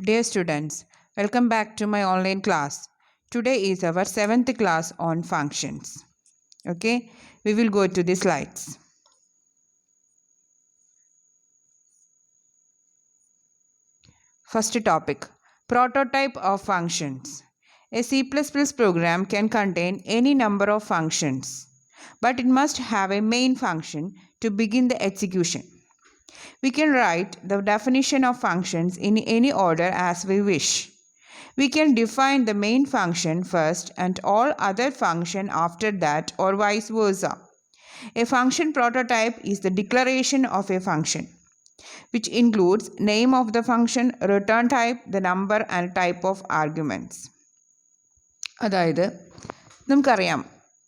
Dear students, welcome back to my online class. Today is our 7th class on functions. Okay, we will go to the slides. First topic, prototype of functions. A C++ program can contain any number of functions, but it must have a main function to begin the execution. We can write the definition of functions in any order as we wish. We can define the main function first and all other function after that or vice versa. A function prototype is the declaration of a function, which includes name of the function, return type, the number and type of arguments. അതായത് നമുക്കറിയാം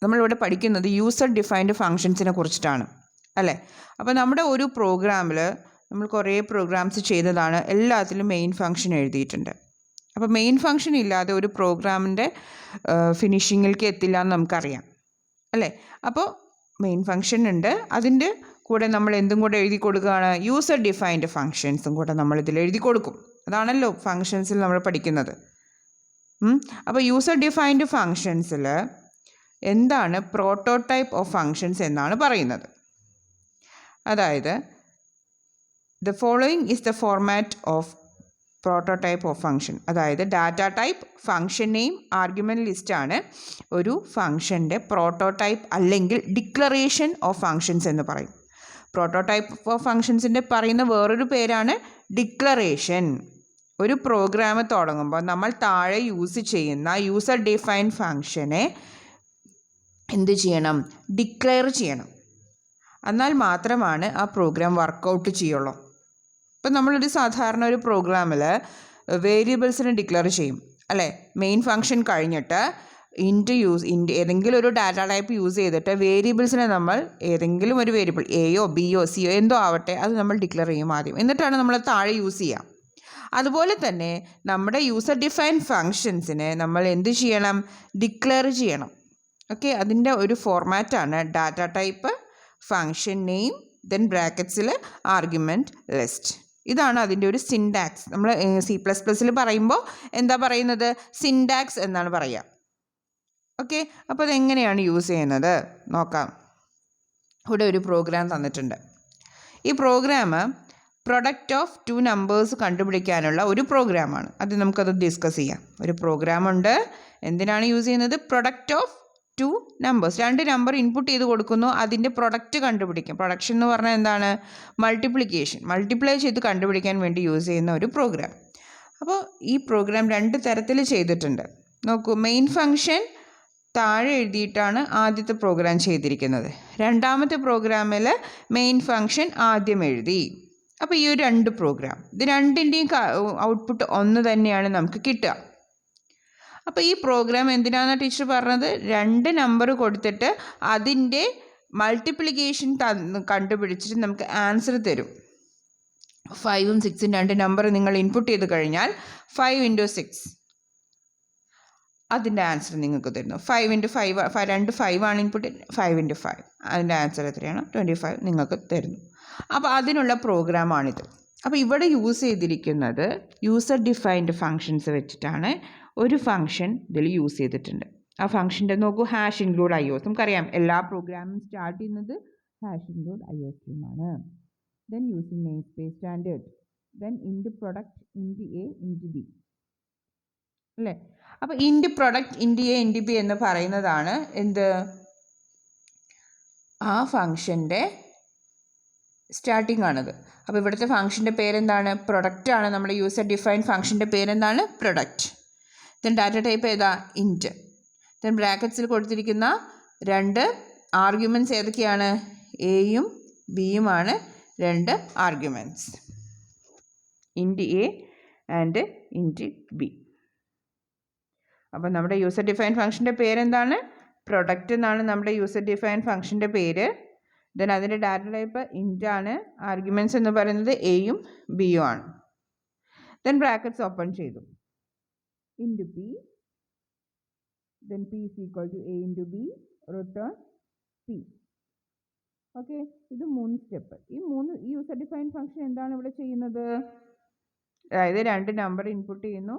നമ്മളിവിടെ പഠിക്കുന്നത് user defined ഫങ്ഷൻസിനെ കുറിച്ചിട്ടാണ് അല്ലേ. അപ്പോൾ നമ്മുടെ ഒരു പ്രോഗ്രാമിൽ നമ്മൾ കുറേ പ്രോഗ്രാംസ് ചെയ്തതാണ്, എല്ലാത്തിലും മെയിൻ ഫങ്ഷൻ എഴുതിയിട്ടുണ്ട്. അപ്പോൾ മെയിൻ ഫങ്ഷൻ ഇല്ലാതെ ഒരു പ്രോഗ്രാമിൻ്റെ ഫിനിഷിങ്ങിലേക്ക് എത്തില്ല എന്ന് നമുക്കറിയാം അല്ലേ. അപ്പോൾ മെയിൻ ഫങ്ഷൻ ഉണ്ട്, അതിൻ്റെ കൂടെ നമ്മൾ എന്തും കൂടെ എഴുതി കൊടുക്കുകയാണ്, യൂസർ ഡിഫൈൻഡ് ഫങ്ഷൻസും കൂടെ നമ്മളിതിൽ എഴുതി കൊടുക്കും. അതാണല്ലോ ഫങ്ഷൻസിൽ നമ്മൾ പഠിക്കുന്നത്. അപ്പോൾ യൂസർ ഡിഫൈൻഡ് ഫങ്ഷൻസിൽ എന്താണ് പ്രോട്ടോടൈപ്പ് ഓഫ് ഫങ്ഷൻസ് എന്നാണ് പറയുന്നത്. അതായത് the following is the format of prototype of function. അതായത് data type, function name, argument ലിസ്റ്റാണ് ഒരു ഫങ്ഷൻ്റെ പ്രോട്ടോടൈപ്പ് അല്ലെങ്കിൽ ഡിക്ലറേഷൻ ഓഫ് ഫങ്ഷൻസ് എന്ന് പറയും. പ്രോട്ടോടൈപ്പ് ഓഫ് ഫങ്ഷൻസിൻ്റെ പറയുന്ന വേറൊരു പേരാണ് ഡിക്ലറേഷൻ. ഒരു പ്രോഗ്രാം തുടങ്ങുമ്പോൾ നമ്മൾ താഴെ യൂസ് ചെയ്യുന്ന യൂസർ ഡിഫൈൻ ഫങ്ഷനെ എന്ത് ചെയ്യണം, ഡിക്ലെയർ ചെയ്യണം. എന്നാൽ മാത്രമാണ് ആ പ്രോഗ്രാം വർക്കൗട്ട് ചെയ്യുള്ളൂ. ഇപ്പം നമ്മളൊരു സാധാരണ ഒരു പ്രോഗ്രാമിൽ വേരിയബിൾസിനെ ഡിക്ലെയർ ചെയ്യും അല്ലേ. മെയിൻ ഫങ്ഷൻ കഴിഞ്ഞിട്ട് ഇൻറ്റ് ഏതെങ്കിലും ഒരു ഡാറ്റ ടൈപ്പ് യൂസ് ചെയ്തിട്ട് വേരിയബിൾസിനെ നമ്മൾ ഏതെങ്കിലും ഒരു വേരിയബിൾ എയോ ബിയോ സിയോ എന്തോ ആവട്ടെ അത് നമ്മൾ ഡിക്ലെയർ ചെയ്യും ആദ്യം, എന്നിട്ടാണ് നമ്മൾ താഴെ യൂസ് ചെയ്യുക. അതുപോലെ തന്നെ നമ്മുടെ യൂസർ ഡിഫൈൻ ഫങ്ഷൻസിനെ നമ്മൾ എന്ത് ചെയ്യണം, ഡിക്ലെയർ ചെയ്യണം. ഓക്കെ, അതിൻ്റെ ഒരു ഫോർമാറ്റാണ് data type, function name, then ബ്രാക്കറ്റ്സിൽ ആർഗ്യുമെൻറ്റ് ലിസ്റ്റ്. ഇതാണ് അതിൻ്റെ ഒരു സിൻടാക്സ്. നമ്മൾ C++ൽ പറയുമ്പോൾ എന്താ പറയുന്നത്, സിൻടാക്സ് എന്നാണ് പറയുക. ഓക്കെ, അപ്പോൾ അതെങ്ങനെയാണ് യൂസ് ചെയ്യുന്നത് നോക്കാം. ഇവിടെ ഒരു പ്രോഗ്രാം തന്നിട്ടുണ്ട്. ഈ പ്രോഗ്രാം പ്രൊഡക്റ്റ് ഓഫ് 2 നമ്പേഴ്സ് കണ്ടുപിടിക്കാനുള്ള ഒരു പ്രോഗ്രാമാണ്. അത് നമുക്കത് ഡിസ്കസ് ചെയ്യാം. ഒരു പ്രോഗ്രാമുണ്ട്, എന്തിനാണ് യൂസ് ചെയ്യുന്നത്, product of 2 numbers. 2 number input ചെയ്ത് കൊടുക്കുന്നു, അതിൻ്റെ പ്രൊഡക്റ്റ് കണ്ടുപിടിക്കും. പ്രൊഡക്ഷൻ എന്ന് പറഞ്ഞാൽ എന്താണ്, മൾട്ടിപ്ലിക്കേഷൻ, മൾട്ടിപ്ലൈ ചെയ്ത് കണ്ടുപിടിക്കാൻ വേണ്ടി യൂസ് ചെയ്യുന്ന ഒരു പ്രോഗ്രാം. അപ്പോൾ ഈ പ്രോഗ്രാം 2 തരത്തിൽ ചെയ്തിട്ടുണ്ട്. നോക്കൂ, മെയിൻ ഫങ്ഷൻ താഴെ എഴുതിയിട്ടാണ് ആദ്യത്തെ പ്രോഗ്രാം ചെയ്തിരിക്കുന്നത്. രണ്ടാമത്തെ പ്രോഗ്രാമിൽ മെയിൻ ഫങ്ഷൻ ആദ്യം എഴുതി. അപ്പോൾ ഈ ഒരു 2 പ്രോഗ്രാം, ഇത് രണ്ടിൻ്റെയും ഔട്ട്പുട്ട് ഒന്ന് തന്നെയാണ് നമുക്ക് കിട്ടുക. അപ്പോൾ ഈ പ്രോഗ്രാം എന്തിനാണെന്ന് ടീച്ചർ പറഞ്ഞത്, 2 നമ്പർ കൊടുത്തിട്ട് അതിൻ്റെ മൾട്ടിപ്ലിക്കേഷൻ കണ്ടുപിടിച്ചിട്ട് നമുക്ക് ആൻസർ തരും. 5ഉം 6ഉം 2 നമ്പർ നിങ്ങൾ ഇൻപുട്ട് ചെയ്ത് കഴിഞ്ഞാൽ 5 × 6 അതിൻ്റെ ആൻസർ നിങ്ങൾക്ക് തരുന്നു. 5 × 5 2 5 ആണ് ഇൻപുട്ട്, 5 × 5 അതിൻ്റെ ആൻസർ എത്രയാണ്, 25 നിങ്ങൾക്ക് തരുന്നു. അപ്പോൾ അതിനുള്ള പ്രോഗ്രാമാണിത്. അപ്പോൾ ഇവിടെ യൂസ് ചെയ്തിരിക്കുന്നത് യൂസർ ഡിഫൈൻഡ് ഫങ്ഷൻസ് വെച്ചിട്ടാണ് ഒരു ഫങ്ഷൻ ഇതിൽ യൂസ് ചെയ്തിട്ടുണ്ട്. ആ ഫങ്ഷൻ്റെ നോക്കൂ, ഹാഷ് ഇൻക്ലൂഡ് IO. നമുക്കറിയാം എല്ലാ പ്രോഗ്രാമും സ്റ്റാർട്ട് ചെയ്യുന്നത് ഹാഷ് ഇൻക്ലൂഡ് IO സ്ട്രീമാണ്. Then using namespace standard, then int product int A int B അല്ലേ. അപ്പോൾ int product int A int B എന്ന് പറയുന്നതാണ് എന്ത്, ആ ഫങ്ഷൻ്റെ സ്റ്റാർട്ടിംഗ് ആണത്. അപ്പോൾ ഇവിടുത്തെ ഫങ്ഷൻ്റെ പേരെന്താണ്, പ്രൊഡക്റ്റ് ആണ്. നമ്മുടെ യൂസർ ഡിഫൈൻ ഫങ്ഷൻ്റെ പേരെന്താണ്, പ്രൊഡക്റ്റ്. ദെൻ ഡാറ്റ ടൈപ്പ് ഏതാ, ഇൻറ്റ്. ദെൻ ബ്രാക്കറ്റ്സിൽ കൊടുത്തിരിക്കുന്ന 2 ആർഗ്യുമെൻറ്റ്സ് ഏതൊക്കെയാണ്, എയും ബിയുമാണ് 2 ആർഗ്യുമെൻറ്റ്സ്, ഇൻറ്റ് A ആൻഡ് ഇൻറ്റ് B. അപ്പോൾ നമ്മുടെ യൂസർ ഡിഫൈൻ ഫങ്ഷൻ്റെ പേരെന്താണ്, പ്രൊഡക്റ്റ് എന്നാണ് നമ്മുടെ യൂസർ ഡിഫൈൻ ഫങ്ഷൻ്റെ പേര്. ദെൻ അതിൻ്റെ ഡാറ്റ ടൈപ്പ് ഇൻറ്റ് ആണ്, ആർഗ്യുമെൻറ്റ്സ് എന്ന് പറയുന്നത് എയും ബിയും ആണ്. ദെൻ ബ്രാക്കറ്റ്സ് ഓപ്പൺ ചെയ്തു, into P, then P is equal to A into B, return P. Okay, ഇത് 3 സ്റ്റെപ്പ്. ഈ യൂസർ ഡിഫൈൻ ഫങ്ഷൻ എന്താണ് ഇവിടെ ചെയ്യുന്നത്, അതായത് 2 നമ്പർ ഇൻപുട്ട് ചെയ്യുന്നു,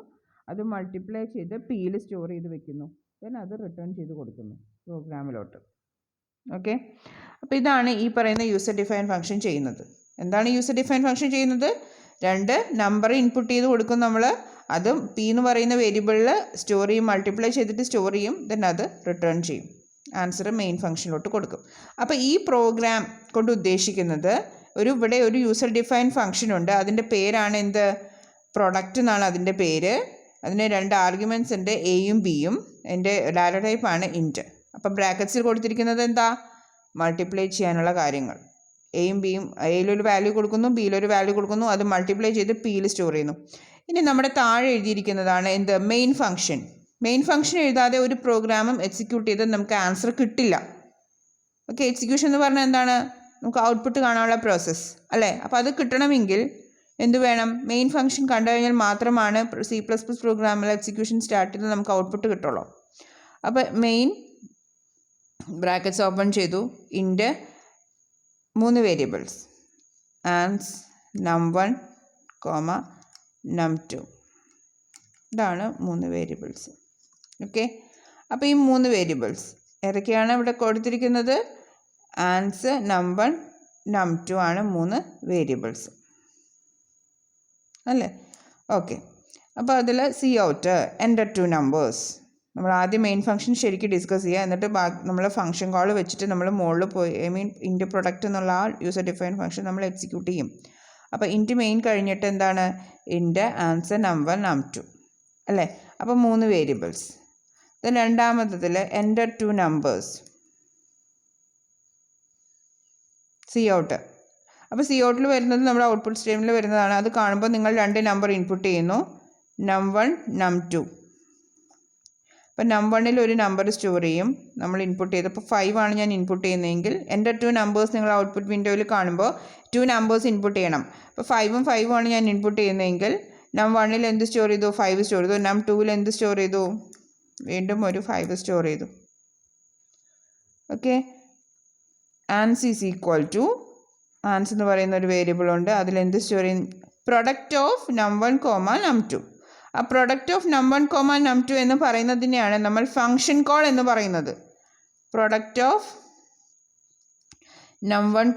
അത് മൾട്ടിപ്ലൈ ചെയ്ത് പിയിൽ സ്റ്റോർ ചെയ്ത് വെക്കുന്നു, ദെൻ അത് റിട്ടേൺ ചെയ്ത് കൊടുക്കുന്നു പ്രോഗ്രാമിലോട്ട്. ഓക്കെ, അപ്പോൾ ഇതാണ് ഈ പറയുന്ന യൂസർ ഡിഫൈൻ ഫംഗ്ഷൻ ചെയ്യുന്നത്. എന്താണ് യൂസർ ഡിഫൈൻ ഫംഗ്ഷൻ ചെയ്യുന്നത്? 2 നമ്പർ ഇൻപുട്ട് ചെയ്ത് കൊടുക്കും നമ്മൾ, അത് പി എന്ന് പറയുന്ന വേരിയബിളിൽ സ്റ്റോർ ചെയ്യും, മൾട്ടിപ്ലൈ ചെയ്തിട്ട് സ്റ്റോർ ചെയ്യും, ദെൻ അത് റിട്ടേൺ ചെയ്യും, ആൻസർ മെയിൻ ഫംഗ്ഷനിലോട്ട് കൊടുക്കും. അപ്പോൾ ഈ പ്രോഗ്രാം കൊണ്ട് ഉദ്ദേശിക്കുന്നത് ഇവിടെ ഒരു യൂസർ ഡിഫൈൻ ഫംഗ്ഷൻ ഉണ്ട്, അതിൻ്റെ പേരാണ് എന്ത്? പ്രൊഡക്റ്റ് എന്നാണ് അതിൻ്റെ പേര്. അതിന് 2 ആർഗ്യുമെൻറ്റ്സ് ഉണ്ട്, എയും ബിയും. എൻ്റെ ഡാറ്റ ടൈപ്പാണ് ഇൻറ്റ്. അപ്പോൾ ബ്രാക്കറ്റ്സിൽ കൊടുത്തിരിക്കുന്നത് എന്താ? മൾട്ടിപ്ലൈ ചെയ്യാനുള്ള കാര്യങ്ങൾ. എയും ബിയും, എയിലൊരു വാല്യൂ കൊടുക്കുന്നു, ബിയിലൊരു വാല്യൂ കൊടുക്കുന്നു, അത് മൾട്ടിപ്ലൈ ചെയ്ത് പിയിൽ സ്റ്റോർ ചെയ്യുന്നു. ഇനി നമ്മുടെ താഴെ എഴുതിയിരിക്കുന്നതാണ് എന്ത്? Main function. മെയിൻ ഫംഗ്ഷൻ എഴുതാതെ ഒരു പ്രോഗ്രാമും എക്സിക്യൂട്ട് ചെയ്ത് നമുക്ക് ആൻസർ കിട്ടില്ല. ഓക്കെ, എക്സിക്യൂഷൻ എന്ന് പറഞ്ഞാൽ എന്താണ്? നമുക്ക് ഔട്ട്പുട്ട് കാണാനുള്ള പ്രോസസ്സ് അല്ലേ? അപ്പോൾ അത് കിട്ടണമെങ്കിൽ എന്ത് വേണം? മെയിൻ ഫംഗ്ഷൻ കണ്ടു കഴിഞ്ഞാൽ മാത്രമാണ് C++ പ്രോഗ്രാമിൽ എക്സിക്യൂഷൻ സ്റ്റാർട്ട് ചെയ്ത് നമുക്ക് ഔട്ട്പുട്ട് കിട്ടുള്ളൂ. അപ്പോൾ മെയിൻ ബ്രാക്കറ്റ്സ് ഓപ്പൺ ചെയ്തു, ഇൻറ്റ് 3 വേരിയബിൾസ് ആൻസ് num1, num2, ഇതാണ് 3 വേരിയബിൾസ്. ഓക്കെ, അപ്പോൾ ഈ 3 വേരിയബിൾസ് ഏതൊക്കെയാണ് ഇവിടെ കൊടുത്തിരിക്കുന്നത്? ആൻസ്, num1, num2 ആണ് 3 വേരിയബിൾസ് അല്ലേ? ഓക്കെ, അപ്പോൾ അതിൽ സി ഔട്ട് എൻ്റർ 2 നമ്പേഴ്സ്. നമ്മൾ ആദ്യം മെയിൻ ഫംഗ്ഷൻ ശരിക്കും ഡിസ്കസ് ചെയ്യുക, എന്നിട്ട് നമ്മൾ ഫംഗ്ഷൻ കോൾ വെച്ചിട്ട് നമ്മൾ മുകളിൽ പോയി ഇൻറ്റ് പ്രൊഡക്റ്റ് എന്നുള്ള ആ യൂസർ ഡിഫൈൻ ഫംഗ്ഷൻ നമ്മൾ എക്സിക്യൂട്ട് ചെയ്യും. അപ്പോൾ ഇൻറ്റ് മെയിൻ കഴിഞ്ഞിട്ട് എന്താണ്? ഇൻറ്റ് ആൻസർ num1, num2 അല്ലേ? അപ്പോൾ 3 വേരിയബിൾസ്. ദെൻ രണ്ടാമത്തതിൽ എൻ്റർ 2 നമ്പേഴ്സ്, സി ഔട്ട്. അപ്പോൾ സി ഔട്ടിൽ വരുന്നത് നമ്മുടെ ഔട്ട്പുട്ട് സ്ട്രീമിൽ വരുന്നതാണ്. അത് കാണുമ്പോൾ നിങ്ങൾ 2 നമ്പർ ഇൻപുട്ട് ചെയ്യുന്നു, num1, num2. അപ്പോൾ num1ൽ ഒരു നമ്പർ സ്റ്റോർ ചെയ്യും, നമ്മൾ ഇൻപുട്ട് ചെയ്തപ്പോൾ 5 ആണ് ഞാൻ ഇൻപുട്ട് ചെയ്യുന്നതെങ്കിൽ എൻ്റർ 2 നമ്പേഴ്സ് നിങ്ങൾ ഔട്ട്പുട്ട് വിൻഡോയിൽ കാണുമ്പോൾ 2 നമ്പേഴ്സ് ഇൻപുട്ട് ചെയ്യണം. അപ്പോൾ 5ഉം 5ഉം ആണ് ഞാൻ ഇൻപുട്ട് ചെയ്യുന്നതെങ്കിൽ num1ൽ എന്ത് സ്റ്റോർ ചെയ്തു? 5 സ്റ്റോർ ചെയ്തു. num2ൽ എന്ത് സ്റ്റോർ ചെയ്തു? വീണ്ടും ഒരു 5 സ്റ്റോർ ചെയ്തു. Okay, Ans is equal to, Ans എന്ന് പറയുന്ന ഒരു വേരിയബിൾ ഉണ്ട്, അതിൽ എന്ത് സ്റ്റോർ ചെയ്യും? Product of num1, num2. ആ പ്രൊഡക്റ്റ് ഓഫ് num1, num2 എന്ന് പറയുന്നതിനെയാണ് നമ്മൾ ഫംഗ്ഷൻ കോൾ എന്ന് പറയുന്നത്. പ്രൊഡക്റ്റ് ഓഫ് num1,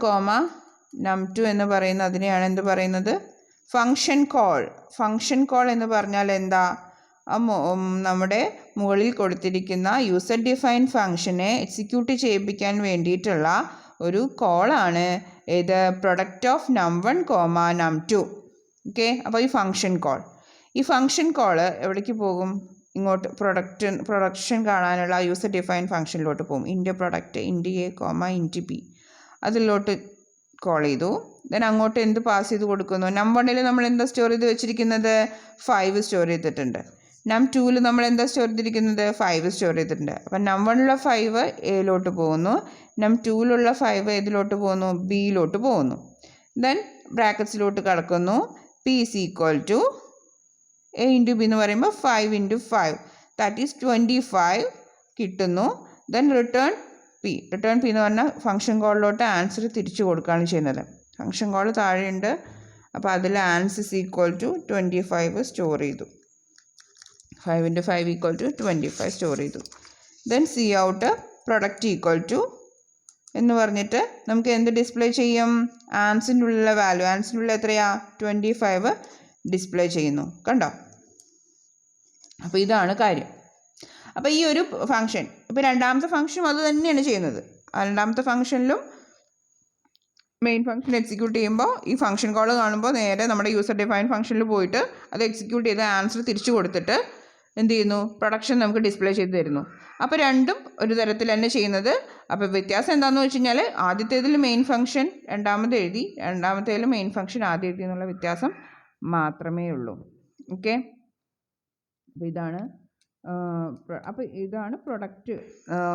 num2 എന്ന് പറയുന്ന അതിനെയാണ് എന്ത് പറയുന്നത്? Function call. ഫംഗ്ഷൻ കോൾ എന്ന് പറഞ്ഞാൽ എന്താ? നമ്മുടെ മുകളിൽ കൊടുത്തിരിക്കുന്ന യൂസർ ഡിഫൈൻ ഫംഗ്ഷനെ എക്സിക്യൂട്ട് ചെയ്യിപ്പിക്കാൻ വേണ്ടിയിട്ടുള്ള ഒരു കോളാണ് ഏത്? Product of num1, num2. Okay, അപ്പോൾ ഈ ഫംഗ്ഷൻ കോൾ എവിടേക്ക് പോകും? ഇങ്ങോട്ട് പ്രൊഡക്ഷൻ കാണാനുള്ള യൂസർ ഡിഫൈൻ ഫംഗ്ഷനിലോട്ട് പോകും. ഇൻറ്റ് പ്രൊഡക്റ്റ്, ഇൻറ്റ് എ, ഇൻറ്റ് ബി, അതിലോട്ട് കോൾ ചെയ്തു. ദെൻ അങ്ങോട്ട് എന്ത് പാസ് ചെയ്ത് കൊടുക്കുന്നു? num1ൽ നമ്മൾ എന്താ സ്റ്റോർ ചെയ്ത് വെച്ചിരിക്കുന്നത്? 5 സ്റ്റോർ ചെയ്തിട്ടുണ്ട്. num2ൽ നമ്മൾ എന്താ സ്റ്റോർ ചെയ്തിരിക്കുന്നത്? 5 സ്റ്റോർ ചെയ്തിട്ടുണ്ട്. അപ്പം num1ലുള്ള 5 എയിലോട്ട് പോകുന്നു, num2ലുള്ള 5 ഏതിലോട്ട് പോകുന്നു? ബിയിലോട്ട് പോകുന്നു. ദെൻ ബ്രാക്കറ്റ്സിലോട്ട് കടക്കുന്നു, P is equal to A into B എന്ന് പറയുമ്പോൾ 5 × 5 ദാറ്റ് ഈസ് 25 കിട്ടുന്നു. ദെൻ റിട്ടേൺ പി എന്ന് പറഞ്ഞാൽ ഫംഗ്ഷൻ കോളിലോട്ട് ആൻസർ തിരിച്ചു കൊടുക്കുകയാണ് ചെയ്യുന്നത്. ഫംഗ്ഷൻ കോൾ താഴെയുണ്ട്, അപ്പോൾ അതിൽ answer is equal to 25 store ചെയ്തു. 5 × 5 = 25 സ്റ്റോർ ചെയ്തു. Then cout product equal to എന്ന് പറഞ്ഞിട്ട് നമുക്ക് എന്ത് ഡിസ്പ്ലേ ചെയ്യും? ആൻസിൻ്റെ ഉള്ളിലുള്ള വാല്യൂ, ആൻസിൻ്റെ ഉള്ളിൽ എത്രയാ? 25 ഡിസ്പ്ലേ ചെയ്യുന്നു. കണ്ടോ? അപ്പോൾ ഇതാണ് കാര്യം. അപ്പോൾ ഈ ഒരു ഫംഗ്ഷൻ, ഇപ്പോൾ രണ്ടാമത്തെ ഫംഗ്ഷനും അത് തന്നെയാണ് ചെയ്യുന്നത്. ആ രണ്ടാമത്തെ ഫംഗ്ഷനിലും മെയിൻ ഫംഗ്ഷൻ എക്സിക്യൂട്ട് ചെയ്യുമ്പോൾ ഈ ഫംഗ്ഷൻ കോൾ കാണുമ്പോൾ നേരെ നമ്മുടെ യൂസർ ഡിഫൈൻ ഫംഗ്ഷനിൽ പോയിട്ട് അത് എക്സിക്യൂട്ട് ചെയ്ത് ആൻസർ തിരിച്ചു കൊടുത്തിട്ട് എന്ത് ചെയ്യുന്നു? പ്രൊഡക്ഷൻ നമുക്ക് ഡിസ്പ്ലേ ചെയ്ത് തരുന്നു. അപ്പോൾ രണ്ടും ഒരു തരത്തിൽ തന്നെ ചെയ്യുന്നത്. അപ്പോൾ വ്യത്യാസം എന്താണെന്ന് വെച്ച് കഴിഞ്ഞാൽ ആദ്യത്തേതിൽ മെയിൻ ഫംഗ്ഷൻ രണ്ടാമത് എഴുതി, രണ്ടാമത്തേതിൽ മെയിൻ ഫംഗ്ഷൻ ആദ്യം എഴുതി എന്നുള്ള വ്യത്യാസം മാത്രമേ ഉള്ളൂ. ഓക്കെ, അപ്പോൾ ഇതാണ് പ്രൊഡക്റ്റ്.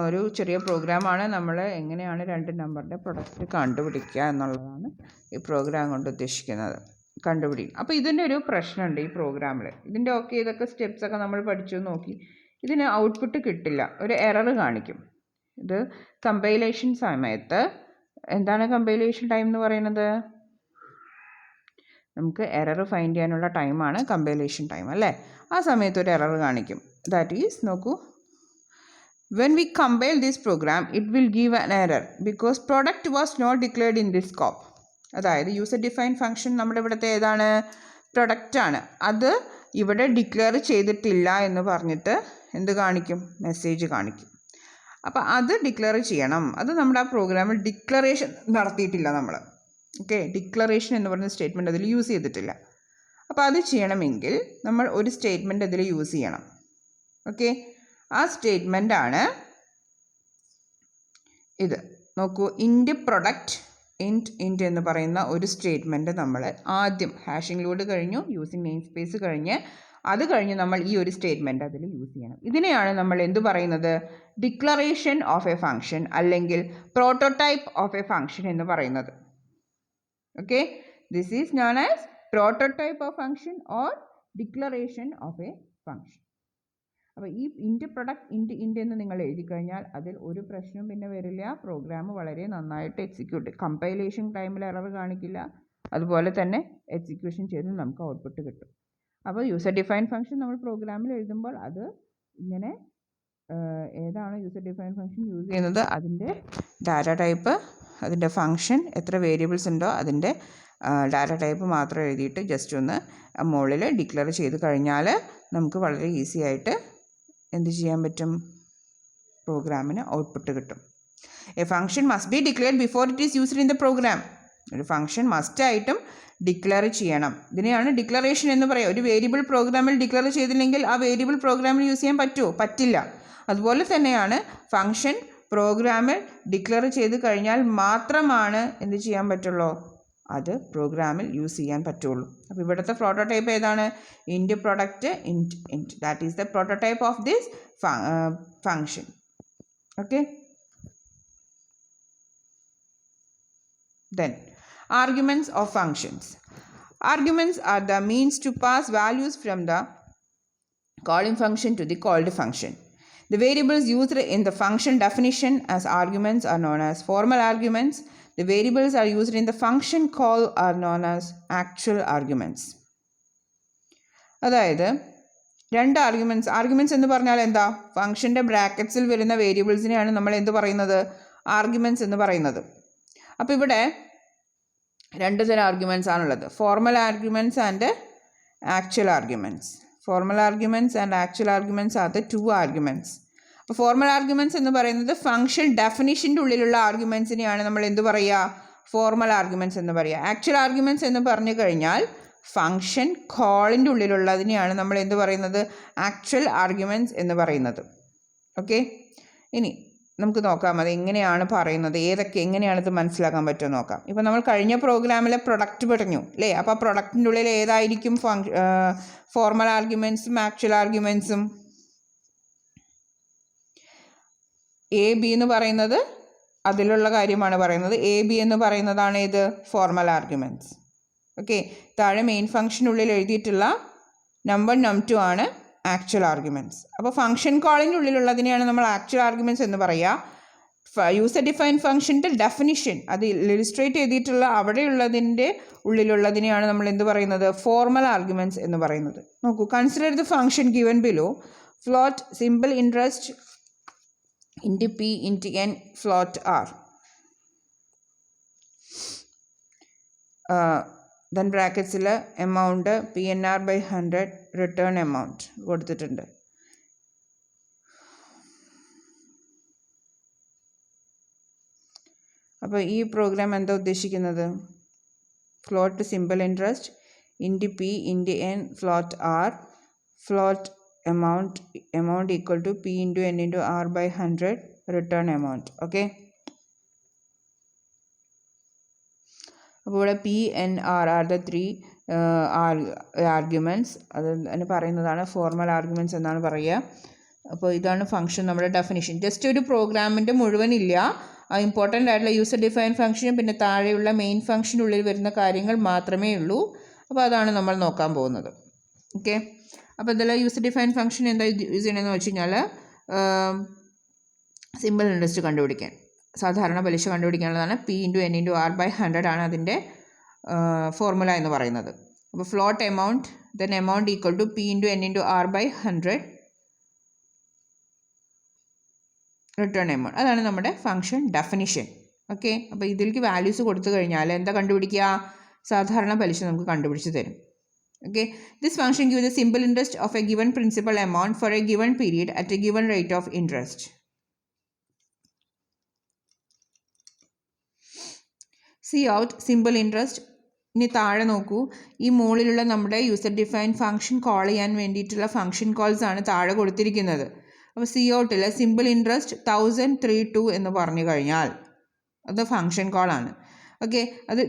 ഒരു ചെറിയ പ്രോഗ്രാമാണ്. നമ്മൾ എങ്ങനെയാണ് 2 നമ്പറിൻ്റെ പ്രൊഡക്റ്റ് കണ്ടുപിടിക്കുക എന്നുള്ളതാണ് ഈ പ്രോഗ്രാം കൊണ്ട് ഉദ്ദേശിക്കുന്നത്. കണ്ടുപിടിക്കും. അപ്പോൾ ഇതിൻ്റെ ഒരു പ്രശ്നമുണ്ട് ഈ പ്രോഗ്രാമിൽ. ഇതിൻ്റെ ഇതൊക്കെ സ്റ്റെപ്സൊക്കെ നമ്മൾ പഠിച്ചു നോക്കി. ഇതിന് ഔട്ട്പുട്ട് കിട്ടില്ല, ഒരു എറർ കാണിക്കും. ഇത് കമ്പൈലേഷൻ സമയത്ത് എന്താണ് കമ്പൈലേഷൻ ടൈം എന്ന് പറയുന്നത്? നമുക്ക് എറർ ഫൈൻഡ് ചെയ്യാനുള്ള ടൈമാണ് കമ്പൈലേഷൻ ടൈം അല്ലേ. ആ സമയത്ത് ഒരു എറർ കാണിക്കും. ദാറ്റ് ഈസ് നോക്കൂ, when we compile this program it will give an error because product was not declared in this scope. അതായത് യൂസർ ഡിഫൈൻ ഫംഗ്ഷൻ നമ്മുടെ ഇവിടുത്തെ ഏതാണ്, പ്രൊഡക്റ്റ് ആണ്. അത് ഇവിടെ ഡിക്ലെയർ ചെയ്തിട്ടില്ല എന്ന് പറഞ്ഞിട്ട് എന്ത് കാണിക്കും, മെസ്സേജ് കാണിക്കും. അപ്പോൾ അത് ഡിക്ലെയർ ചെയ്യണം. അത് നമ്മുടെ ആ പ്രോഗ്രാമിൽ ഡിക്ലറേഷൻ നടത്തിയിട്ടില്ല നമ്മൾ. ഓക്കെ, ഡിക്ലറേഷൻ എന്ന് പറയുന്ന സ്റ്റേറ്റ്മെൻറ്റ് അതിൽ യൂസ് ചെയ്തിട്ടില്ല. അപ്പോൾ അത് ചെയ്യണമെങ്കിൽ നമ്മൾ ഒരു സ്റ്റേറ്റ്മെൻറ്റ് അതിൽ യൂസ് ചെയ്യണം. ഓക്കെ, ആ സ്റ്റേറ്റ്മെൻ്റ് ആണ് ഇത്. നോക്കൂ, ഇൻറ്റ് പ്രൊഡക്റ്റ് ഇൻറ്റ് എന്ന് പറയുന്ന ഒരു സ്റ്റേറ്റ്മെൻറ്റ് നമ്മൾ ആദ്യം ഹാഷിംഗ് കഴിഞ്ഞു, യൂസിങ് നെയിം സ്പേസ് കഴിഞ്ഞ് അത് കഴിഞ്ഞ് നമ്മൾ ഈ ഒരു സ്റ്റേറ്റ്മെൻറ്റ് അതിൽ യൂസ് ചെയ്യണം. ഇതിനെയാണ് നമ്മൾ എന്ത് പറയുന്നത്, ഡിക്ലറേഷൻ ഓഫ് എ ഫംഗ്ഷൻ അല്ലെങ്കിൽ പ്രോട്ടോടൈപ്പ് ഓഫ് എ ഫംഗ്ഷൻ എന്ന് പറയുന്നത്. Okay, this is known as prototype of function or declaration of A function. അപ്പോൾ ഈ ഇൻറ്റ് പ്രൊഡക്റ്റ് ഇൻറ്റ് എന്ന് നിങ്ങൾ എഴുതി കഴിഞ്ഞാൽ അതിൽ ഒരു പ്രശ്നവും പിന്നെ വരില്ല. പ്രോഗ്രാം വളരെ നന്നായിട്ട് എക്സിക്യൂട്ട്, കമ്പൈലേഷൻ ടൈമിൽ എറർ കാണിക്കില്ല. അതുപോലെ തന്നെ എക്സിക്യൂഷൻ ചെയ്ത് നമുക്ക് ഔട്ട്പുട്ട് കിട്ടും. അപ്പോൾ യൂസർ ഡിഫൈൻ ഫംഗ്ഷൻ നമ്മൾ പ്രോഗ്രാമിൽ എഴുതുമ്പോൾ അത് ഇങ്ങനെ ഏതാണ് യൂസർ ഡിഫൈൻ ഫംഗ്ഷൻ യൂസ് ചെയ്യുന്നത്, അതിൻ്റെ ഡാറ്റ ടൈപ്പ്, അതിൻ്റെ ഫംഗ്ഷൻ, എത്ര വേരിയബിൾസ് ഉണ്ടോ അതിൻ്റെ ഡാറ്റ ടൈപ്പ് മാത്രം എഴുതിയിട്ട് ജസ്റ്റ് ഒന്ന് മുകളിൽ ഡിക്ലെയർ ചെയ്ത് കഴിഞ്ഞാൽ നമുക്ക് വളരെ ഈസി ആയിട്ട് എന്ത് ചെയ്യാൻ പറ്റും, പ്രോഗ്രാമിന് ഔട്ട്പുട്ട് കിട്ടും. A function must be declared before it is used in the program. ഒരു ഫംഗ്ഷൻ മസ്റ്റായിട്ടും ഡിക്ലെയർ ചെയ്യണം. ഇതിനെയാണ് ഡിക്ലറേഷൻ എന്ന് പറയുക. ഒരു വേരിയബിൾ പ്രോഗ്രാമിൽ ഡിക്ലെയർ ചെയ്തില്ലെങ്കിൽ ആ വേരിയബിൾ പ്രോഗ്രാമിൽ യൂസ് ചെയ്യാൻ പറ്റുമോ, പറ്റില്ല. അതുപോലെ തന്നെയാണ് ഫംഗ്ഷൻ പ്രോഗ്രാമിൽ ഡിക്ലെയർ ചെയ്ത് കഴിഞ്ഞാൽ മാത്രമാണ് എന്ത് ചെയ്യാൻ പറ്റുള്ളൂ, അത് പ്രോഗ്രാമിൽ യൂസ് ചെയ്യാൻ പറ്റുള്ളൂ. അപ്പോൾ ഇവിടുത്തെ പ്രോട്ടോടൈപ്പ് ഏതാണ്, int product int that is the prototype of this function. Okay, then arguments of functions. Arguments are the means to pass values from the calling function to the called function. The variables used in the function definition as arguments are known as formal arguments. The variables are used in the function call are known as actual arguments. അതായത് രണ്ട് arguments എന്ന് പറഞ്ഞാൽ എന്താ, ഫംഗ്ഷൻ്റെ ബ്രാക്കറ്റ്സിൽ വരുന്ന വേരിയബിൾസിനെയാണ് നമ്മൾ എന്ത് പറയുന്നത്, arguments എന്ന് പറയുന്നത്. അപ്പോൾ ഇവിടെ രണ്ട് തരം ആർഗ്യുമെൻറ്റ്സ് ആണുള്ളത്, formal arguments and actual arguments. Formal arguments and actual arguments are the two arguments. അപ്പോൾ ഫോർമൽ ആർഗ്യുമെൻറ്റ്സ് എന്ന് പറയുന്നത് ഫംഗ്ഷൻ ഡെഫിനിഷൻ്റെ ഉള്ളിലുള്ള ആർഗ്യുമെൻറ്റ്സിനെയാണ് നമ്മൾ എന്ത് പറയുക, ഫോർമൽ ആർഗ്യുമെൻറ്റ്സ് എന്ന് പറയുക. ആക്ച്വൽ ആർഗ്യുമെൻറ്റ്സ് എന്ന് പറഞ്ഞു കഴിഞ്ഞാൽ ഫംഗ്ഷൻ കോളിൻ്റെ ഉള്ളിലുള്ളതിനെയാണ് നമ്മൾ എന്ത് പറയുന്നത്, ആക്ച്വൽ ആർഗ്യുമെൻറ്റ്സ് എന്ന് പറയുന്നത്. ഓക്കെ, ഇനി നമുക്ക് നോക്കാം അത് എങ്ങനെയാണ് പറയുന്നത്, എങ്ങനെയാണിത് മനസ്സിലാക്കാൻ പറ്റുമോ നോക്കാം. ഇപ്പോൾ നമ്മൾ കഴിഞ്ഞ പ്രോഗ്രാമിലെ പ്രൊഡക്റ്റ് പറഞ്ഞു അല്ലേ, അപ്പോൾ ആ പ്രൊഡക്റ്റിൻ്റെ ഉള്ളിൽ ഏതായിരിക്കും ഫോർമൽ ആർഗ്യുമെൻറ്റ്സും ആക്ച്വൽ ആർഗ്യുമെൻറ്റ്സും. എ ബി എന്ന് പറയുന്നത് അതിലുള്ള കാര്യമാണ് പറയുന്നത്. എ ബി എന്ന് പറയുന്നതാണ് ഇത് ഫോർമൽ ആർഗ്യുമെൻറ്റ്സ്. ഓക്കെ, താഴെ മെയിൻ ഫംഗ്ഷനുള്ളിൽ എഴുതിയിട്ടുള്ള നമ്പർ നം2 ആണ് ആക്ച്വൽ ആർഗ്യുമെൻറ്റ്സ്. അപ്പോൾ ഫംഗ്ഷൻ കോളിൻ്റെ ഉള്ളിലുള്ളതിനെയാണ് നമ്മൾ ആക്ച്വൽ ആർഗ്യുമെൻറ്റ്സ് എന്ന് പറയുക. യൂസർ ഡിഫൈൻ ഫംഗ്ഷൻ്റെ ഡെഫിനിഷൻ അത് ഇലിസ്ട്രേറ്റ് ചെയ്തിട്ടുള്ള അവിടെയുള്ളതിൻ്റെ ഉള്ളിലുള്ളതിനെയാണ് നമ്മൾ എന്ത് പറയുന്നത്, ഫോർമൽ ആർഗ്യുമെൻറ്റ്സ് എന്ന് പറയുന്നത്. നോക്കൂ, consider the function given below, float simple interest int P int N float R. Then ബ്രാക്കറ്റ്സിൽ എമൗണ്ട് PNR/100 റിട്ടേൺ എമൗണ്ട് കൊടുത്തിട്ടുണ്ട്. അപ്പോൾ ഈ പ്രോഗ്രാം എന്താ ഉദ്ദേശിക്കുന്നത്, float simple interest int P int N float R, float amount equal to P into N into R/100 return amount. Okay, അപ്പോൾ ഇവിടെ PNR are the 3 arguments. അതിന് പറയുന്നതാണ് ഫോർമൽ ആർഗ്യുമെൻറ്റ്സ് എന്നാണ് പറയുക. അപ്പോൾ ഇതാണ് ഫംഗ്ഷൻ നമ്മുടെ ഡെഫിനിഷൻ. ജസ്റ്റ് ഒരു പ്രോഗ്രാമിൻ്റെ മുഴുവനില്ല, ഇമ്പോർട്ടൻ്റ് ആയിട്ടുള്ള യൂസർ ഡിഫൈൻ ഫംഗ്ഷനും പിന്നെ താഴെയുള്ള മെയിൻ ഫംഗ്ഷനുള്ളിൽ വരുന്ന കാര്യങ്ങൾ മാത്രമേ ഉള്ളൂ. അപ്പോൾ അതാണ് നമ്മൾ നോക്കാൻ പോകുന്നത്. ഓക്കെ, അപ്പോൾ ഇതിൽ യൂസർ ഡിഫൈൻ ഫംഗ്ഷൻ എന്താ യൂസ് ചെയ്യണമെന്ന് വെച്ച് കഴിഞ്ഞാൽ സിമ്പിൾ ഇൻട്രസ്റ്റ് കണ്ടുപിടിക്കാൻ, സാധാരണ പലിശ കണ്ടുപിടിക്കാനുള്ളതാണ്. P into N into R/100 ആണ് അതിൻ്റെ ഫോർമുല എന്ന് പറയുന്നത്. അപ്പോൾ float amount then amount equal to P into N into R by 100 return amount. അതാണ് നമ്മുടെ ഫംഗ്ഷൻ ഡെഫിനിഷൻ. ഓക്കെ, അപ്പോൾ ഇതിലേക്ക് വാല്യൂസ് കൊടുത്തു കഴിഞ്ഞാൽ എന്താ കണ്ടുപിടിക്കുക? സാധാരണ പലിശ നമുക്ക് കണ്ടുപിടിച്ച് തരും. Okay, this function gives the simple interest of a given principal amount for a given period at a given rate of interest. See out simple interest. ഇനി താഴെ നോക്കൂ, ഈ മുകളിലുള്ള നമ്മുടെ യൂസർ ഡിഫൈൻഡ് ഫംഗ്ഷൻ കോൾ ചെയ്യാൻ വേണ്ടിയിട്ടുള്ള ഫംഗ്ഷൻ കോൾസ് ആണ് താഴെ കൊടുത്തിരിക്കുന്നത്. അപ്പോൾ സി ഔട്ടിൽ സിമ്പിൾ ഇൻട്രസ്റ്റ് 1032 എന്ന് പറഞ്ഞു കഴിഞ്ഞാൽ അത് ഫംഗ്ഷൻ കോളാണ്. ഓക്കെ,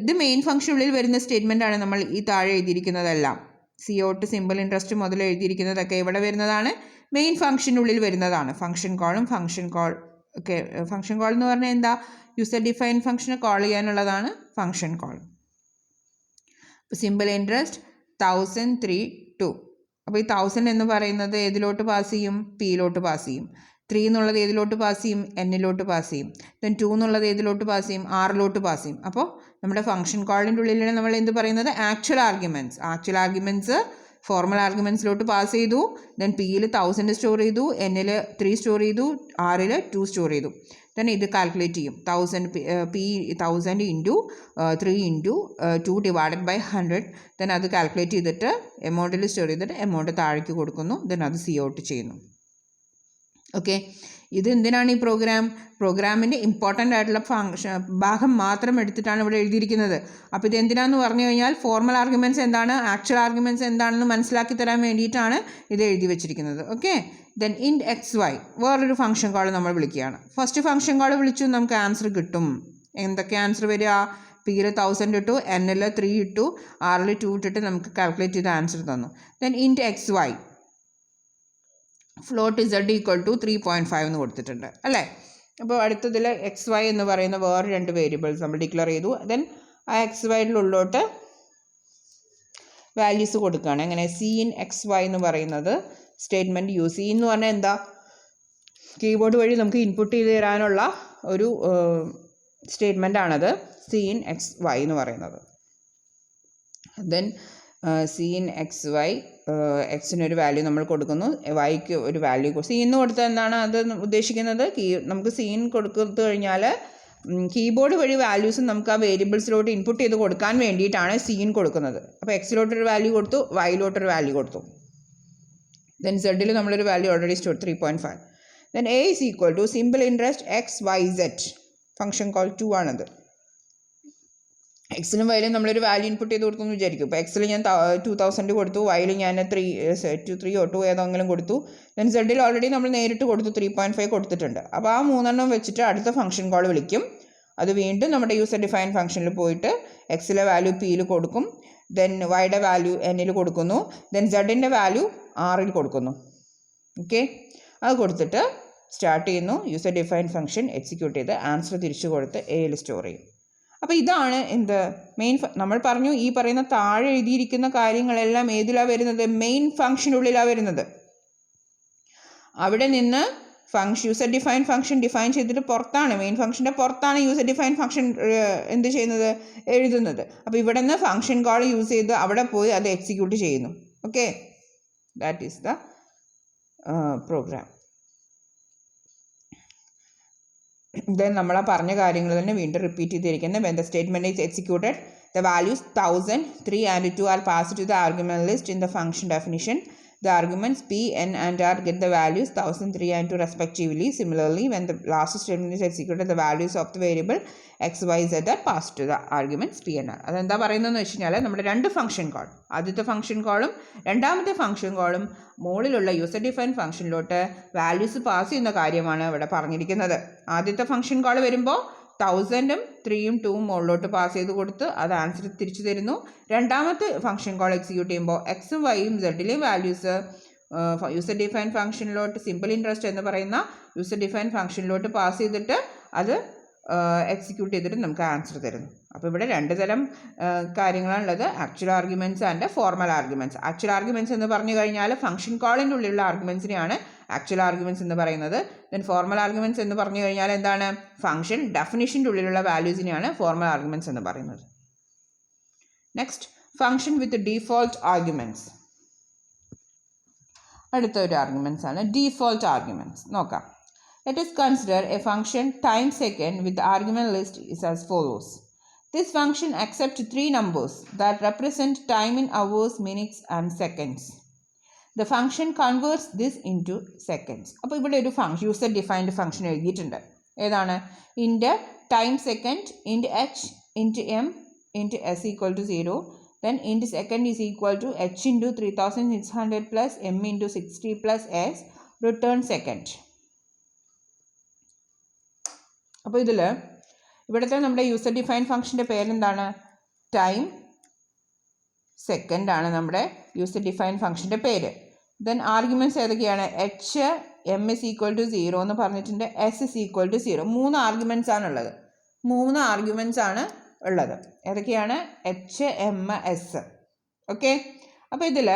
ഇത് മെയിൻ ഫംഗ്ഷനുള്ളിൽ വരുന്ന സ്റ്റേറ്റ്മെൻ്റ് ആണ്. നമ്മൾ ഈ താഴെ എഴുതിയിരിക്കുന്നതെല്ലാം സി ഔട്ട് സിമ്പിൾ ഇൻട്രസ്റ്റ് മുതൽ എഴുതിയിരിക്കുന്നതൊക്കെ ഇവിടെ വരുന്നതാണ്, മെയിൻ ഫംഗ്ഷനുള്ളിൽ വരുന്നതാണ്. ഫംഗ്ഷൻ കോളും ഫംഗ്ഷൻ കോൾ ഒക്കെ, ഫംഗ്ഷൻ കോൾ എന്ന് പറഞ്ഞാൽ എന്താ? യൂസർ ഡിഫൈൻ ഫംഗ്ഷനെ കോൾ ചെയ്യാനുള്ളതാണ് ഫംഗ്ഷൻ കോൾ. അപ്പോൾ സിമ്പിൾ ഇൻട്രസ്റ്റ് 1032. അപ്പോൾ ഈ 1000 എന്ന് പറയുന്നത് ഏതിലോട്ട് പാസ് ചെയ്യും? പിയിലോട്ട് പാസ് ചെയ്യും. 3 എന്നുള്ളത് ഏതിലോട്ട് പാസ് ചെയ്യും? എന്നിലോട്ട് പാസ് ചെയ്യും. ദെൻ 2 എന്നുള്ളത് ഏതിലോട്ട് പാസ് ചെയ്യും? ആറിലോട്ട് പാസ് ചെയ്യും. അപ്പോൾ നമ്മുടെ ഫംഗ്ഷൻ കോളിൻ്റെ ഉള്ളിലാണ് നമ്മൾ എന്ത് പറയുന്നത്? ആക്ച്വൽ ആർഗ്യുമെൻറ്റ്സ് ഫോർമൽ ആർഗ്യുമെൻറ്റ്സിലോട്ട് പാസ് ചെയ്തു. ദെൻ പിയിൽ 1000 സ്റ്റോർ ചെയ്തു, എന്നിൽ 3 സ്റ്റോർ ചെയ്തു, ആറിൽ 2 സ്റ്റോർ ചെയ്തു. ദെൻ ഇത് കാൽക്കുലേറ്റ് ചെയ്യും. 1000 into 3 into 2 divided by 100. Then അത് കാൽക്കുലേറ്റ് ചെയ്തിട്ട് എമൗണ്ടിൽ സ്റ്റോർ ചെയ്തിട്ട് എമൗണ്ട് താഴേക്ക് കൊടുക്കുന്നു. ദെൻ അത് സി ഔട്ട് ചെയ്യുന്നു. ഓക്കെ, ഇത് എന്തിനാണ് ഈ പ്രോഗ്രാമിൻ്റെ ഇമ്പോർട്ടൻ്റ് ആയിട്ടുള്ള ഭാഗം മാത്രം എടുത്തിട്ടാണ് ഇവിടെ എഴുതിയിരിക്കുന്നത്. അപ്പോൾ ഇത് എന്തിനാണെന്ന് പറഞ്ഞു കഴിഞ്ഞാൽ ഫോർമൽ ആർഗ്യുമെൻറ്റ്സ് എന്താണ്, ആക്ച്വൽ ആർഗ്യുമെൻറ്റ്സ് എന്താണെന്ന് മനസ്സിലാക്കി തരാൻ വേണ്ടിയിട്ടാണ് ഇത് എഴുതി വെച്ചിരിക്കുന്നത്. Okay, then int X Y വേറൊരു ഫംഗ്ഷൻ കോൾ നമ്മൾ വിളിക്കുകയാണ്. ഫസ്റ്റ് ഫംഗ്ഷൻ കോൾ വിളിച്ചു, നമുക്ക് ആൻസർ കിട്ടും. എന്തൊക്കെ ആൻസർ വരിക? പിയിൽ 1000 ഇട്ടു, എന്നിൽ 3 ഇട്ടു, ആറിൽ 2 ഇട്ടിട്ട് നമുക്ക് കാൽക്കുലേറ്റ് ചെയ്ത് ആൻസർ തന്നു. Then int X Y float z equal to 3.5 എന്ന് കൊടുത്തിട്ടുണ്ട് അല്ലേ. അപ്പോൾ അടുത്തതിൽ എക്സ് വൈ എന്ന് പറയുന്ന വേറെ 2 വേരിയബിൾസ് നമ്മൾ ഡിക്ലെയർ ചെയ്തു. ദെൻ ആ എക്സ് വൈയുടെ ഉള്ളോട്ട് വാല്യൂസ് കൊടുക്കുകയാണ്. എങ്ങനെ? സി ഇൻ എക്സ് വൈ എന്ന് പറയുന്നത് സ്റ്റേറ്റ്മെൻറ്റ് യൂസ് ചെയ്യും. എന്ന് പറഞ്ഞാൽ എന്താ? കീബോർഡ് വഴി നമുക്ക് ഇൻപുട്ട് ചെയ്ത് തരാനുള്ള ഒരു സ്റ്റേറ്റ്മെൻ്റ് ആണത് സി ഇൻ എക്സ് വൈ എന്ന് പറയുന്നത്. Then C in X Y, എക്സിനൊരു വാല്യൂ നമ്മൾ കൊടുക്കുന്നു, വൈക്ക് ഒരു വാല്യൂ. സി എന്ന് കൊടുത്താൽ എന്താണ് അത് ഉദ്ദേശിക്കുന്നത്? നമുക്ക് സി ഇൻ കൊടുത്തു കഴിഞ്ഞാൽ കീബോർഡ് വഴി വാല്യൂസ് നമുക്ക് ആ വേരിയബിൾസിലോട്ട് ഇൻപുട്ട് ചെയ്ത് കൊടുക്കാൻ വേണ്ടിയിട്ടാണ് സി ഇൻ കൊടുക്കുന്നത്. അപ്പോൾ എക്സിലോട്ടൊരു വാല്യൂ കൊടുത്തു, വൈയിലോട്ടൊരു വാല്യൂ കൊടുത്തു. ദെൻ സെഡിൽ നമ്മളൊരു value already store 3.5. Then A is equal to simple interest X Y Z. Function call 2 ആണത്. എക്സിലും വൈയിലും നമ്മളൊരു വാല്യൂ ഇൻപുട്ട് ചെയ്ത് കൊടുത്തു എന്ന് വിചാരിക്കും. ഇപ്പോൾ എക്സിൽ ഞാൻ 2000 കൊടുത്തു, വൈയിൽ ഞാൻ 3 or 2 ഏതെങ്കിലും കൊടുത്തു. ദെൻ സെഡിൽ ഓൾറെഡി നമ്മൾ നേരിട്ട് കൊടുത്തു, 3.5 കൊടുത്തിട്ടുണ്ട്. അപ്പോൾ ആ 3 വെച്ചിട്ട് അടുത്ത ഫംഗ്ഷൻ കോൾ വിളിക്കും. അത് വീണ്ടും നമ്മുടെ യൂസർ ഡിഫൈൻ ഫംഗ്ഷനിൽ പോയിട്ട് എക്സിലെ വാല്യൂ പിയിൽ കൊടുക്കും, ദെൻ വൈയുടെ വാല്യൂ എന്നിൽ കൊടുക്കുന്നു, ദെൻ സെഡിൻ്റെ വാല്യൂ ആറിൽ കൊടുക്കുന്നു. ഓക്കെ, അത് കൊടുത്തിട്ട് സ്റ്റാർട്ട് ചെയ്യുന്നു. യൂസർ ഡിഫൈൻ ഫംഗ്ഷൻ എക്സിക്യൂട്ട് ചെയ്ത് ആൻസർ തിരിച്ചു കൊടുത്ത് എയിൽ സ്റ്റോർ ചെയ്യും. അപ്പോൾ ഇതാണ് എന്ത് മെയിൻ. നമ്മൾ പറഞ്ഞു ഈ പറയുന്ന താഴെ എഴുതിയിരിക്കുന്ന കാര്യങ്ങളെല്ലാം ഏതിലാണ് വരുന്നത്? മെയിൻ ഫംഗ്ഷനുള്ളിലാണ് വരുന്നത്. അവിടെ നിന്ന് യൂസർ ഡിഫൈൻ ഫംഗ്ഷൻ ഡിഫൈൻ ചെയ്തിട്ട് പുറത്താണ്, മെയിൻ ഫംഗ്ഷൻ്റെ പുറത്താണ് യൂസർ ഡിഫൈൻ ഫംഗ്ഷൻ എന്ത് ചെയ്യുന്നത്? എഴുതുന്നത്. അപ്പോൾ ഇവിടെ നിന്ന് ഫംഗ്ഷൻ കോൾ യൂസ് ചെയ്ത് അവിടെ പോയി അത് എക്സിക്യൂട്ട് ചെയ്യുന്നു. Okay, that is the program. Then നമ്മൾ ആ പറഞ്ഞ കാര്യങ്ങൾ തന്നെ വീണ്ടും റിപ്പീറ്റ് ചെയ്തിരിക്കുന്നത്. When the statement is executed, the values 1000, 3 and 2 are passed to the argument list in the function definition. The arguments p, n and r get the values 1000, 3 and 2 respectively. Similarly, when the last statement is executed, the values of the variable x, y, z are passed to the arguments p and r. അതെന്താ പറയുന്നതെന്ന് വെച്ച് കഴിഞ്ഞാൽ നമ്മുടെ 2 function call, ആദ്യത്തെ function കോളും രണ്ടാമത്തെ function കോളും മുകളിലുള്ള യൂസർ ഡിഫൈൻ ഫംഗ്ഷനിലോട്ട് വാല്യൂസ് പാസ് ചെയ്യുന്ന കാര്യമാണ് ഇവിടെ പറഞ്ഞിരിക്കുന്നത്. ആദ്യത്തെ ഫംഗ്ഷൻ കോൾ വരുമ്പോൾ 1000 3 2 മുകളിലോട്ട് പാസ് ചെയ്ത് കൊടുത്ത് അത് ആൻസർ തിരിച്ചു തരുന്നു. രണ്ടാമത്തെ ഫംഗ്ഷൻ കോൾ എക്സിക്യൂട്ട് ചെയ്യുമ്പോൾ എക്സും വൈയും സെഡിലെയും വാല്യൂസ് യൂസർ ഡിഫൈൻ ഫംഗ്ഷനിലോട്ട് സിമ്പിൾ ഇൻട്രസ്റ്റ് എന്ന് പറയുന്ന യൂസർ ഡിഫൈൻ ഫംഗ്ഷനിലോട്ട് പാസ് ചെയ്തിട്ട് അത് എക്സിക്യൂട്ട് ചെയ്തിട്ട് നമുക്ക് ആൻസർ തരുന്നു. അപ്പോൾ ഇവിടെ 2 തരം കാര്യങ്ങളാണുള്ളത്, actual arguments and formal arguments. Actual arguments എന്ന് പറഞ്ഞു കഴിഞ്ഞാൽ ഫംഗ്ഷൻ കോളിൻ്റെ ഉള്ളിലുള്ള ആർഗ്യുമെൻറ്റ്സിനെയാണ് ആക്ച്വൽ ആർഗ്യുമെൻറ്റ്സ് എന്ന് പറയുന്നത്. ദെൻ ഫോർമൽ ആർഗ്യുമെൻറ്റ്സ് എന്ന് പറഞ്ഞു കഴിഞ്ഞാൽ എന്താണ്? ഫംഗ്ഷൻ ഡെഫിനിഷൻ്റെ ഉള്ളിലുള്ള വാല്യൂസിനെയാണ് ഫോർമൽ ആർഗ്യുമെൻറ്റ്സ് എന്ന് പറയുന്നത്. നെക്സ്റ്റ് ഫംഗ്ഷൻ വിത്ത് ഡീഫോൾട്ട് ആർഗ്യുമെൻറ്റ്സ്. അടുത്ത ഒരു ആർഗ്യുമെൻറ്റ്സ് ആണ് ഡീഫോൾട്ട് ആർഗ്യുമെൻറ്റ്സ്. നോക്കാം. Let us consider a function time second with the argument list is as follows. This function accepts three numbers that represent time in hours, minutes and seconds. The function converts this into seconds. അപ്പോൾ ഇവിടെ ഒരു function user defined function എഴുതിയിട്ടുണ്ട്. ഏതാണ്? Int time second int H int M int S equal to 0. Then int second is equal to h into 3600 plus m into 60 plus s return second. അപ്പോൾ ഇതിൽ ഇവിടുത്തെ നമ്മുടെ user define ഫംഗ്ഷൻ്റെ പേരെന്താണ്? Time second ആണ് നമ്മുടെ user define ഫംഗ്ഷൻ്റെ പേര്. Then arguments ഏതൊക്കെയാണ്? H M is equal to 0 എന്ന് പറഞ്ഞിട്ടുണ്ട്, S is equal to 0. 3 arguments ആണുള്ളത്. 3 ആർഗ്യുമെൻറ്റ്സ് ആണ് ഉള്ളത്. ഏതൊക്കെയാണ്? H M S. ഓക്കെ. അപ്പോൾ ഇതിൽ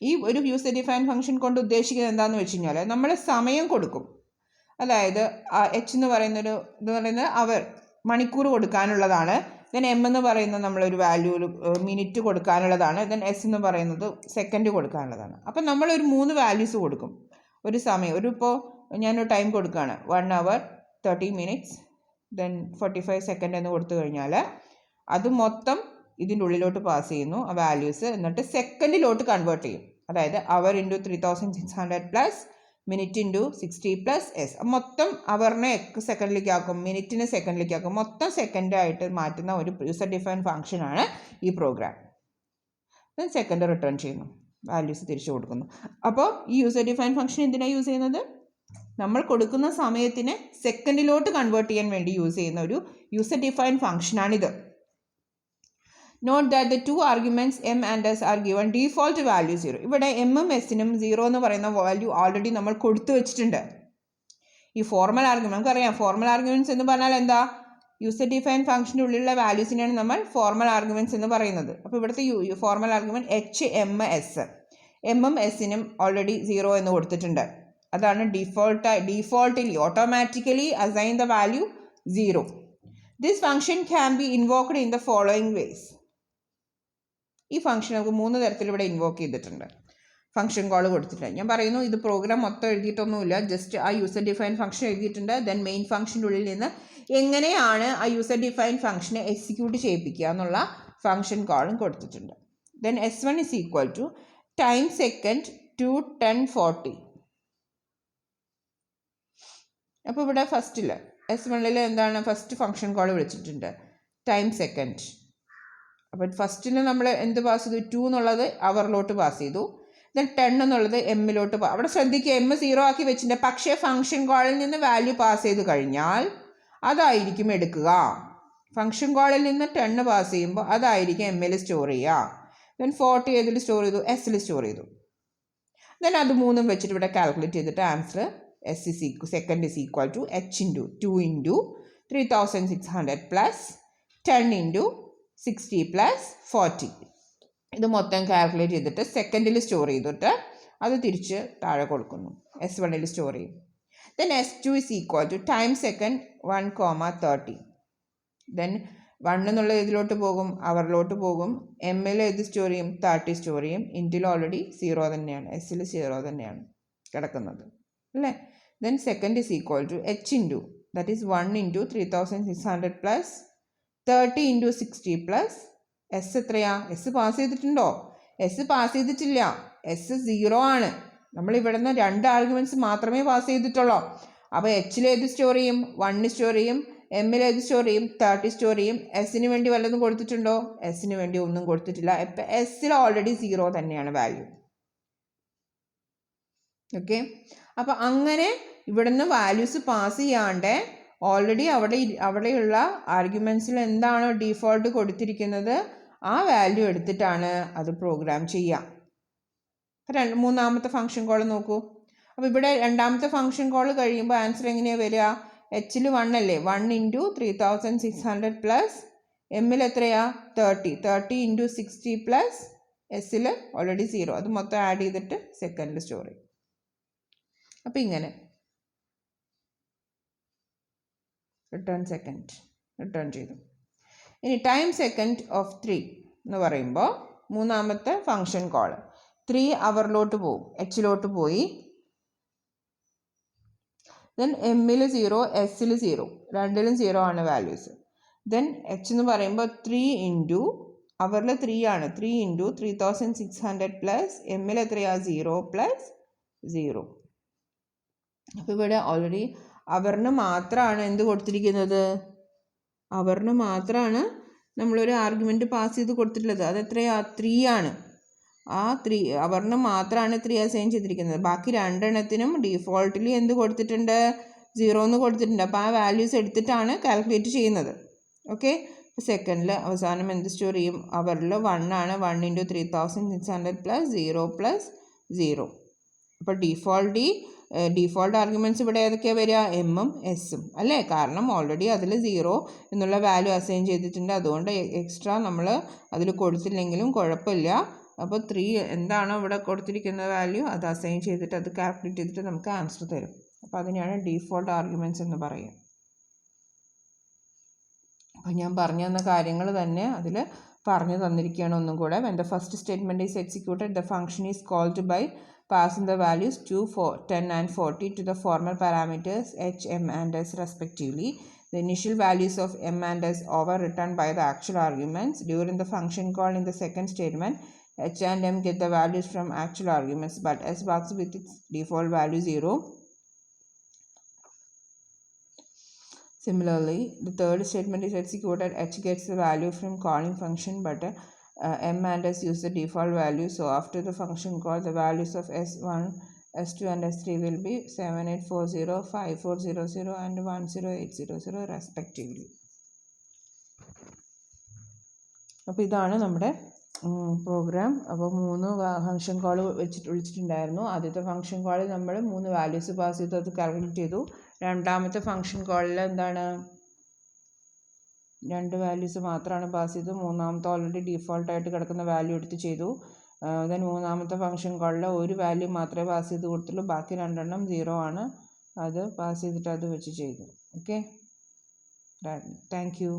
ഈ ഒരു യൂസർ ഡിഫൈൻ ഫംഗ്ഷൻ കൊണ്ട് ഉദ്ദേശിക്കുന്നത് എന്താണെന്ന് വെച്ച് കഴിഞ്ഞാൽ നമ്മൾ സമയം കൊടുക്കും. അതായത് എച്ച് എന്ന് പറയുന്നൊരു എന്ന് പറയുന്നത് അവർ മണിക്കൂർ കൊടുക്കാനുള്ളതാണ്. ദെൻ എം എന്ന് പറയുന്നത് നമ്മളൊരു വാല്യൂ ഒരു മിനിറ്റ് കൊടുക്കാനുള്ളതാണ്. ദെൻ എസ് എന്ന് പറയുന്നത് സെക്കൻഡ് കൊടുക്കാനുള്ളതാണ്. അപ്പം നമ്മളൊരു 3 വാല്യൂസ് കൊടുക്കും. ഒരു സമയം ഇപ്പോൾ ഞാനൊരു ടൈം കൊടുക്കുകയാണ് 1 hour 30 minutes ദെൻ 45 സെക്കൻഡ് എന്ന് കൊടുത്തു കഴിഞ്ഞാൽ അത് മൊത്തം ഇതിൻ്റെ ഉള്ളിലോട്ട് പാസ് ചെയ്യുന്നു ആ വാല്യൂസ്. എന്നിട്ട് സെക്കൻഡിലോട്ട് കൺവേർട്ട് ചെയ്യും. അതായത് അവർ into 3600 plus minute into 60 plus S. മൊത്തം അവറിനെ സെക്കൻഡിലേക്ക് ആക്കും, മിനിറ്റിനെ സെക്കൻഡിലേക്ക് ആക്കും, മൊത്തം സെക്കൻഡായിട്ട് മാറ്റുന്ന ഒരു യൂസർ ഡിഫൈൻ ഫംഗ്ഷനാണ് ഈ പ്രോഗ്രാം. ദെൻ സെക്കൻഡ് റിട്ടേൺ ചെയ്യുന്നു, വാല്യൂസ് തിരിച്ചു കൊടുക്കുന്നു. അപ്പോൾ ഈ യൂസർ ഡിഫൈൻ ഫംഗ്ഷൻ എന്തിനാണ് യൂസ് ചെയ്യുന്നത്? നമ്മൾ കൊടുക്കുന്ന സമയത്തിനെ സെക്കൻഡിലോട്ട് കൺവേർട്ട് ചെയ്യാൻ വേണ്ടി യൂസ് ചെയ്യുന്ന ഒരു യൂസർ ഡിഫൈൻ ഫംഗ്ഷനാണിത്. Note that the 2 arguments M and S are given default value 0. ഇവിടെ എമ്മും എസിനും 0 എന്ന് പറയുന്ന വാല്യൂ ഓൾറെഡി നമ്മൾ കൊടുത്തു വെച്ചിട്ടുണ്ട്. ഈ ഫോർമൽ ആർഗ്യുമെൻറ്റ് നമുക്കറിയാം. ഫോർമൽ ആർഗ്യുമെൻറ്റ്സ് എന്ന് പറഞ്ഞാൽ എന്താ? യൂസർ ഡിഫൈൻ ഫംഗ്ഷൻ്റെ ഉള്ളിലുള്ള വാല്യൂസിനെയാണ് നമ്മൾ ഫോർമൽ ആർഗ്യുമെൻറ്റ്സ് എന്ന് പറയുന്നത്. അപ്പോൾ ഇവിടുത്തെ formal argument H M S. എമ്മും എസിനും ഓൾറെഡി 0 എന്ന് കൊടുത്തിട്ടുണ്ട്. അതാണ് defaultly automatically assign the value 0. This function can be invoked in the following ways. ഈ ഫംഗ്ഷൻ നമുക്ക് 3 തരത്തിൽ ഇവിടെ ഇൻവോക്ക് ചെയ്തിട്ടുണ്ട്. ഫംഗ്ഷൻ കോൾ കൊടുത്തിട്ടുണ്ട്. ഞാൻ പറയുന്നു ഇത് പ്രോഗ്രാം മൊത്തം എഴുതിയിട്ടൊന്നുമില്ല, ജസ്റ്റ് ആ യൂസർ ഡിഫൈൻ ഫംഗ്ഷൻ എഴുതിയിട്ടുണ്ട്. ദെൻ മെയിൻ ഫംഗ്ഷൻ്റെ ഉള്ളിൽ നിന്ന് എങ്ങനെയാണ് ആ യൂസർ ഡിഫൈൻ ഫംഗ്ഷനെ എക്സിക്യൂട്ട് ചെയ്യിപ്പിക്കുക എന്നുള്ള ഫംഗ്ഷൻ കോളും കൊടുത്തിട്ടുണ്ട്. Then S1 is equal to time second to 1040. അപ്പോൾ ഇവിടെ ഫസ്റ്റിൽ S1 എന്താണ്? ഫസ്റ്റ് ഫംഗ്ഷൻ കോൾ വിളിച്ചിട്ടുണ്ട് ടൈം സെക്കൻഡ്. അപ്പോൾ ഫസ്റ്റിൽ നമ്മൾ എന്ത് പാസ് ചെയ്തു? 2 എന്നുള്ളത് അവറിലോട്ട് പാസ് ചെയ്തു. ദെൻ 10 എന്നുള്ളത് എമ്മിലോട്ട് അവിടെ ശ്രദ്ധിക്കുക, എം 0 ആക്കി വെച്ചിട്ടുണ്ട്. പക്ഷേ ഫംഗ്ഷൻ കോളിൽ നിന്ന് വാല്യൂ പാസ് ചെയ്ത് കഴിഞ്ഞാൽ അതായിരിക്കും എടുക്കുക. ഫംഗ്ഷൻ കോളിൽ നിന്ന് 10 പാസ് ചെയ്യുമ്പോൾ അതായിരിക്കും എമ്മിൽ സ്റ്റോർ ചെയ്യുക. ദെൻ 40 ഏതിൽ സ്റ്റോർ ചെയ്തു? എസിൽ സ്റ്റോർ ചെയ്തു. ദെൻ അത് 3 വെച്ചിട്ട് ഇവിടെ കാൽക്കുലേറ്റ് ചെയ്തിട്ട് answer second is equal to H into 2 into 3600 plus 10 into 60 plus 40. ഇത് മൊത്തം കാൽക്കുലേറ്റ് ചെയ്തിട്ട് സെക്കൻഡിൽ സ്റ്റോർ ചെയ്തിട്ട് അത് തിരിച്ച് താഴെ കൊടുക്കുന്നു. S1 സ്റ്റോർ ചെയ്യും. Then S2 is equal to time second 1,30. ദെൻ 1 എന്നുള്ള ഇതിലോട്ട് പോകും, അവറിലോട്ട് പോകും. എമ്മിൽ ഇത് സ്റ്റോർ ചെയ്യും? 30 സ്റ്റോർ ചെയ്യും. ഇൻറ്റിൽ ഓൾറെഡി 0 തന്നെയാണ്, എസിൽ 0 തന്നെയാണ് കിടക്കുന്നത് അല്ലേ. Then second is equal to H into that is 1 into 3600 plus 30 into 60 plus S. എത്രയാ? എസ് പാസ് ചെയ്തിട്ടുണ്ടോ? എസ് പാസ് ചെയ്തിട്ടില്ല, എസ് 0 ആണ്. നമ്മൾ ഇവിടെ നിന്ന് 2 ആർഗ്യുമെൻറ്റ്സ് മാത്രമേ പാസ് ചെയ്തിട്ടുള്ളൂ. അപ്പോൾ എച്ചിലേത് സ്റ്റോർ ചെയ്യും? 1 സ്റ്റോർ ചെയ്യും. എമ്മിലേത് സ്റ്റോർ ചെയ്യും? 30 സ്റ്റോർ ചെയ്യും. എസിന് വേണ്ടി വല്ലതും കൊടുത്തിട്ടുണ്ടോ? എസിന് വേണ്ടി ഒന്നും കൊടുത്തിട്ടില്ല. ഇപ്പം എസിൽ ഓൾറെഡി 0 തന്നെയാണ് വാല്യൂ. ഓക്കെ. അപ്പോൾ അങ്ങനെ ഇവിടുന്ന് വാല്യൂസ് പാസ് ചെയ്യാണ്ട് ഓൾറെഡി അവിടെയുള്ള ആർഗ്യുമെൻറ്റ്സിൽ എന്താണോ ഡീഫോൾട്ട് കൊടുത്തിരിക്കുന്നത് ആ വാല്യൂ എടുത്തിട്ടാണ് അത് പ്രോഗ്രാം ചെയ്യുക. മൂന്നാമത്തെ ഫംഗ്ഷൻ കോൾ നോക്കൂ. അപ്പോൾ ഇവിടെ രണ്ടാമത്തെ ഫംഗ്ഷൻ കോൾ കഴിയുമ്പോൾ ആൻസർ എങ്ങനെയാണ് വരിക? എച്ചിൽ 1 അല്ലേ, 1 ഇൻറ്റു 3600 പ്ലസ് എമ്മിൽ എത്രയാ? 30 ഇൻറ്റു 60 പ്ലസ് എസിൽ ഓൾറെഡി 0. അത് മൊത്തം ആഡ് ചെയ്തിട്ട് സെക്കൻഡിൽ സ്റ്റോർ ചെയ്യും. അപ്പോൾ ഇങ്ങനെ റിട്ടേൺ ചെയ്തു. ഇനി ടൈം സെക്കൻഡ് ഓഫ് 3 എന്ന് പറയുമ്പോൾ മൂന്നാമത്തെ ഫങ്ഷൻ കോൾ 3 അവറിലോട്ട് പോവും, എച്ചിലോട്ട് പോയി. ദെൻ എമ്മിൽ 0, എസ്സിൽ 0, രണ്ടിലും 0 ആണ് വാല്യൂസ്. ദെൻ എച്ച് എന്ന് പറയുമ്പോൾ 3 ഇൻറ്റു അവറിൽ 3 ആണ്, 3 ഇൻറ്റു 3600 പ്ലസ് എമ്മിൽ എത്രയാണ് 0 പ്ലസ് 0. അപ്പോൾ ഇവിടെ ഓൾറെഡി അവറിന് മാത്രമാണ് എന്ത് കൊടുത്തിരിക്കുന്നത്, അവറിന് മാത്രമാണ് നമ്മളൊരു ആർഗ്യുമെൻറ്റ് പാസ് ചെയ്ത് കൊടുത്തിട്ടുള്ളത്. അത് എത്രയാണ് 3 ആണ്. ആ 3 അവറിന് മാത്രമാണ് 3 അസൈൻ ചെയ്തിരിക്കുന്നത്. ബാക്കി രണ്ടെണ്ണത്തിനും ഡീഫോൾട്ടിൽ എന്ത് കൊടുത്തിട്ടുണ്ട്, 0 എന്ന് കൊടുത്തിട്ടുണ്ട്. അപ്പോൾ ആ വാല്യൂസ് എടുത്തിട്ടാണ് കാൽക്കുലേറ്റ് ചെയ്യുന്നത്. ഓക്കെ, സെക്കൻഡിൽ അവസാനം എന്ത് സ്റ്റോർ ചെയ്യും, അവറിൽ 1 ആണ്, 1 ഇൻറ്റു 3600 പ്ലസ് 0 പ്ലസ് 0. അപ്പോൾ ഡീഫോൾട്ട് ആർഗ്യുമെൻറ്റ്സ് ഇവിടെ ഏതൊക്കെയാണ് വരിക, എമ്മും എസ്സും അല്ലേ, കാരണം ഓൾറെഡി അതിൽ 0 എന്നുള്ള വാല്യൂ അസൈൻ ചെയ്തിട്ടുണ്ട്. അതുകൊണ്ട് എക്സ്ട്രാ നമ്മൾ അതിൽ കൊടുത്തില്ലെങ്കിലും കുഴപ്പമില്ല. അപ്പോൾ 3 എന്താണോ ഇവിടെ കൊടുത്തിരിക്കുന്ന വാല്യൂ അത് അസൈൻ ചെയ്തിട്ട് അത് കാൽക്കുലേറ്റ് ചെയ്തിട്ട് നമുക്ക് ആൻസർ തരും. അപ്പോൾ അതിനെയാണ് ഡീഫോൾട്ട് ആർഗ്യുമെൻറ്റ്സ് എന്ന് പറയുക. അപ്പോൾ ഞാൻ പറഞ്ഞു തന്ന കാര്യങ്ങൾ തന്നെ അതിൽ പറഞ്ഞു തന്നിരിക്കുകയാണ് ഒന്നും കൂടെ. when the first statement is executed, the function is called by passing the values 2, 4, 10 and 40 to the formal parameters h, m and s respectively. The initial values of m and s overwritten by the actual arguments. During the function call in the second statement, h and m get the values from actual arguments, but s works with its default value 0. Similarly, the third statement is executed, h gets the value from calling function, but m and s use the default value. So after the function call, the values of s1, s2 and s3 will be 7840, 5400 and 10800 respectively. അപ്പോൾ ഇതാണ് നമ്മുടെ programme. അപ്പോൾ 3 function call വിളിച്ചിട്ടുണ്ടായിരുന്നു. ആദ്യത്തെ function കോളിൽ നമ്മൾ 3 values pass ചെയ്തു, അത് കാൽക്കുലേറ്റ് ചെയ്തു. രണ്ടാമത്തെ ഫംഗ്ഷൻ കോളിൽ എന്താണ്, 2 വാല്യൂസ് മാത്രമാണ് പാസ് ചെയ്തു. മൂന്നാമത്തെ ഓൾറെഡി ഡീഫോൾട്ടായിട്ട് കിടക്കുന്ന വാല്യൂ എടുത്ത് ചെയ്തു. ദെൻ മൂന്നാമത്തെ ഫംഗ്ഷൻ കോളിൽ ഒരു വാല്യൂ മാത്രമേ പാസ് ചെയ്ത് കൊടുത്തുള്ളൂ, ബാക്കി രണ്ടെണ്ണം 0 ആണ്, അത് പാസ് ചെയ്തിട്ട് അത് വെച്ച് ചെയ്തു. Okay, thank you.